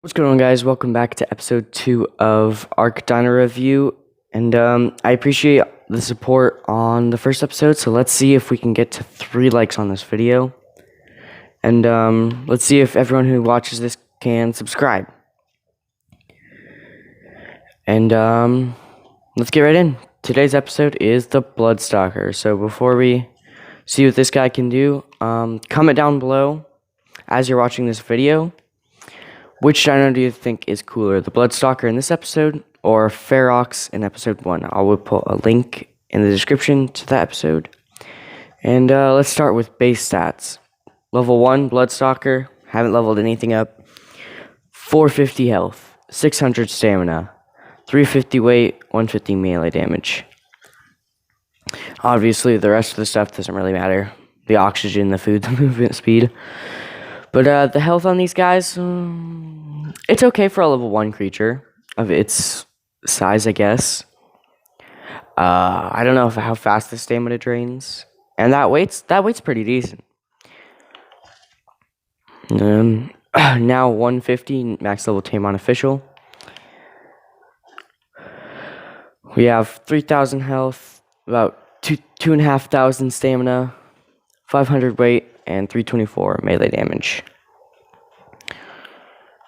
What's going on, guys? Welcome back to episode 2 of ARK Dino Review. And I appreciate the support on the first episode, so let's see if we can get to 3 likes on this video. And let's see if everyone who watches this can subscribe. And let's get right in. Today's episode is the BLOODSTALKER. So before we see what this guy can do, comment down below as you're watching this video. Which dino do you think is cooler, the BLOODSTALKER in this episode or Ferox in episode 1? I will put a link in the description to that episode. And let's start with base stats. Level 1, BLOODSTALKER, haven't leveled anything up. 450 health, 600 stamina, 350 weight, 150 melee damage. Obviously, the rest of the stuff doesn't really matter. The oxygen, the food, the movement speed. But the health on these guys, it's okay for a level 1 creature of its size, I guess. I don't know how fast the stamina drains. And that weight's pretty decent. Now 150 max level tame on official. We have 3,000 health, about 2,500 stamina, 500 weight, and 324 melee damage.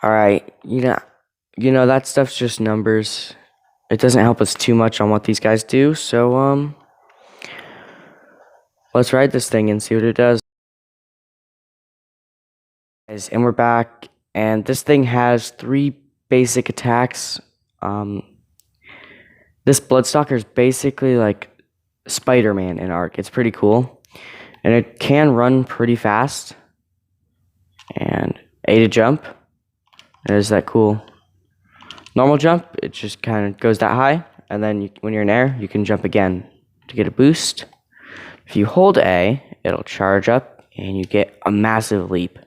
Alright, you know that stuff's just numbers. It doesn't help us too much on what these guys do, so let's ride this thing and see what it does. And we're back, and this thing has 3 basic attacks. This BLOODSTALKER is basically like SPIDERMAN in ARK. It's pretty cool. And it can run pretty fast. And A to jump. Is that cool? Normal jump, it just kind of goes that high. And then when you're in air, you can jump again to get a boost. If you hold A, it'll charge up and you get a massive leap.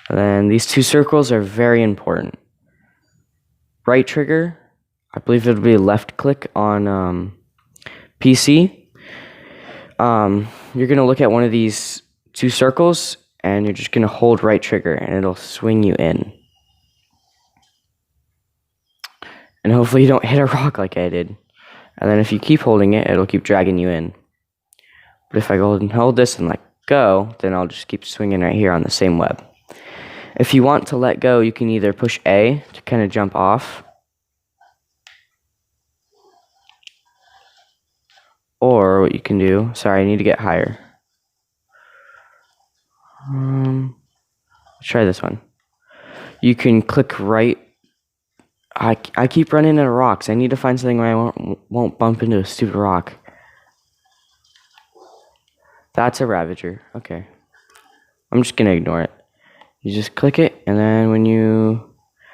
And then these 2 circles are very important. Right trigger, I believe it'll be left click on PC. You're going to look at one of these 2 circles, and you're just going to hold right trigger, and it'll swing you in. And hopefully you don't hit a rock like I did. And then if you keep holding it, it'll keep dragging you in. But if I go and hold this and let go, then I'll just keep swinging right here on the same web. If you want to let go, you can either push A to kind of jump off, or what you can do, sorry, I need to get higher. Let's try this one. You can click right. I keep running into rocks. I need to find something where I won't bump into a stupid rock. That's a Ravager. Okay. I'm just going to ignore it. You just click it, and then when you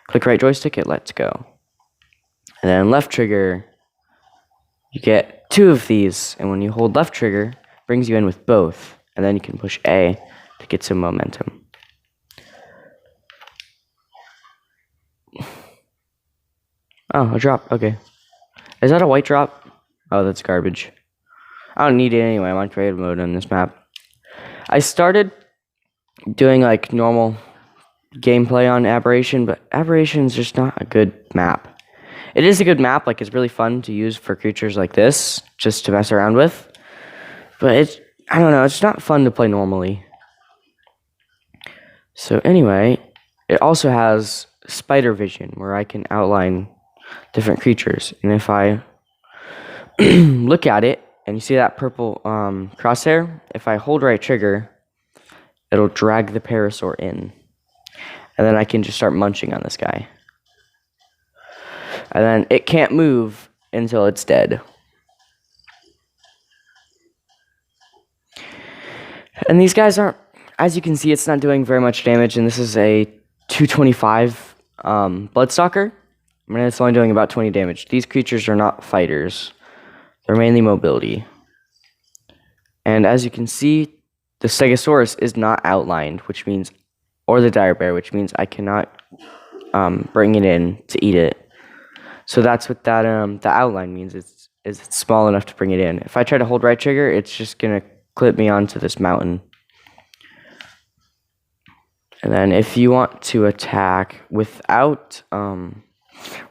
click right joystick, it lets go. And then left trigger, you get 2 of these, and when you hold left trigger, it brings you in with both, and then you can push A to get some momentum. Oh, a drop, okay. Is that a white drop? Oh, that's garbage. I don't need it anyway, I'm on creative mode on this map. I started doing like normal gameplay on Aberration, but Aberration is just not a good map. It is a good map, like it's really fun to use for creatures like this, just to mess around with. But I don't know, it's not fun to play normally. So anyway, it also has spider vision, where I can outline different creatures. And if I look at it, and you see that purple crosshair, if I hold right trigger, it'll drag the parasaur in. And then I can just start munching on this guy. And then it can't move until it's dead. And these guys aren't, as you can see, it's not doing very much damage. And this is a 225 BLOODSTALKER. I mean, it's only doing about 20 damage. These creatures are not fighters. They're mainly mobility. And as you can see, the Stegosaurus is not outlined, which means, or the dire bear, which means I cannot bring it in to eat it. So that's what that the outline means. It's small enough to bring it in. If I try to hold right trigger, it's just gonna clip me onto this mountain. And then if you want to attack without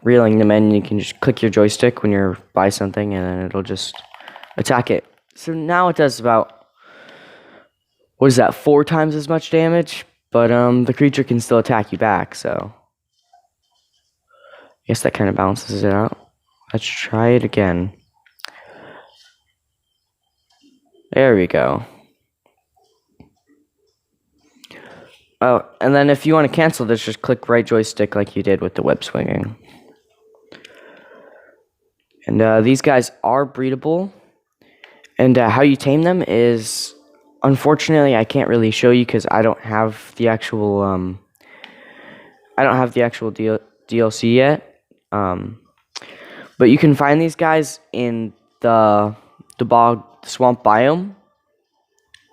reeling them in, you can just click your joystick when you're by something, and then it'll just attack it. So now it does about, what is that, 4 times as much damage, but the creature can still attack you back, so I guess that kind of balances it out. Let's try it again. There we go. Oh, and then if you want to cancel this, just click right joystick like you did with the web swinging. And these guys are breedable. And how you tame them is, unfortunately, I can't really show you because I don't have the actual DLC yet. But you can find these guys in the swamp biome,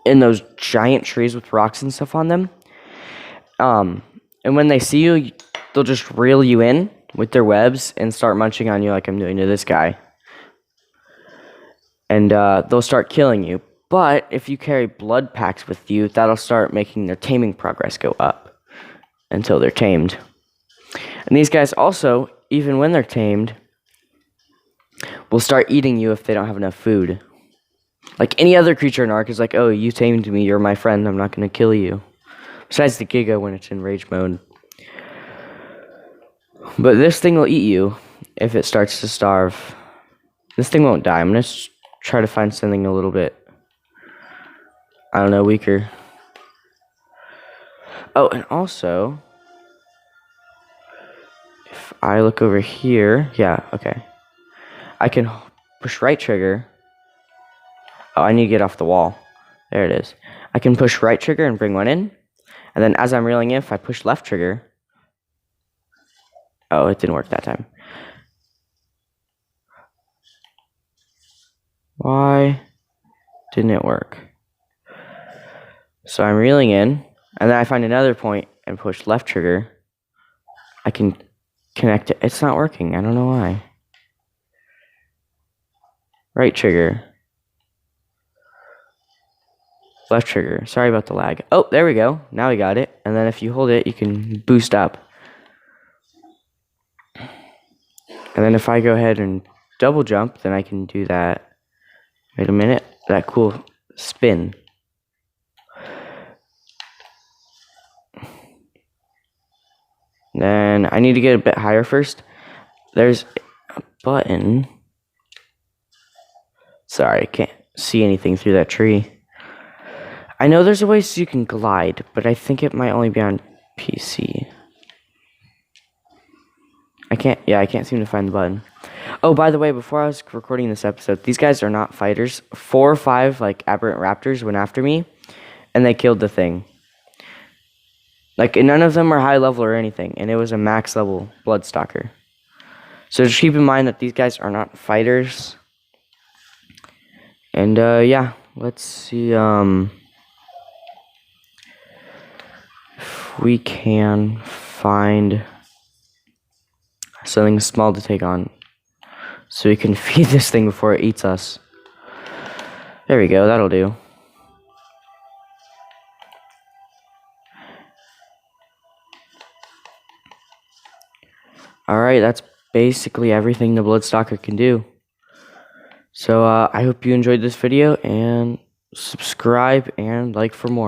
in those giant trees with rocks and stuff on them. And when they see you, they'll just reel you in with their webs and start munching on you like I'm doing to this guy. And they'll start killing you. But if you carry blood packs with you, that'll start making their taming progress go up until they're tamed. And these guys also, even when they're tamed, will start eating you if they don't have enough food. Like any other creature in ARK is like, oh, you tamed me, you're my friend, I'm not going to kill you. Besides the Giga when it's in rage mode. But this thing will eat you if it starts to starve. This thing won't die. I'm going to try to find something a little bit, I don't know, weaker. Oh, and also, if I look over here, yeah, okay. I can push right trigger. Oh, I need to get off the wall. There it is. I can push right trigger and bring one in. And then as I'm reeling in, if I push left trigger... Oh, it didn't work that time. Why didn't it work? So I'm reeling in, and then I find another point and push left trigger. I can connect it. It's not working. I don't know why. Right trigger. Left trigger. Sorry about the lag. Oh, there we go. Now we got it. And then if you hold it, you can boost up. And then if I go ahead and double jump, then I can do that. Wait a minute. That cool spin. Then I need to get a bit higher first. There's a button. Sorry, I can't see anything through that tree. I know there's a way so you can glide, but I think it might only be on PC. I can't seem to find the button. Oh, by the way, before I was recording this episode, these guys are not fighters. 4 or 5, like, aberrant raptors went after me, and they killed the thing. Like, none of them are high level or anything, and it was a max level BLOODSTALKER. So just keep in mind that these guys are not fighters. And, yeah, let's see, if we can find something small to take on, so we can feed this thing before it eats us. There we go, that'll do. Alright, that's basically everything the BLOODSTALKER can do. So, I hope you enjoyed this video, and subscribe and like for more.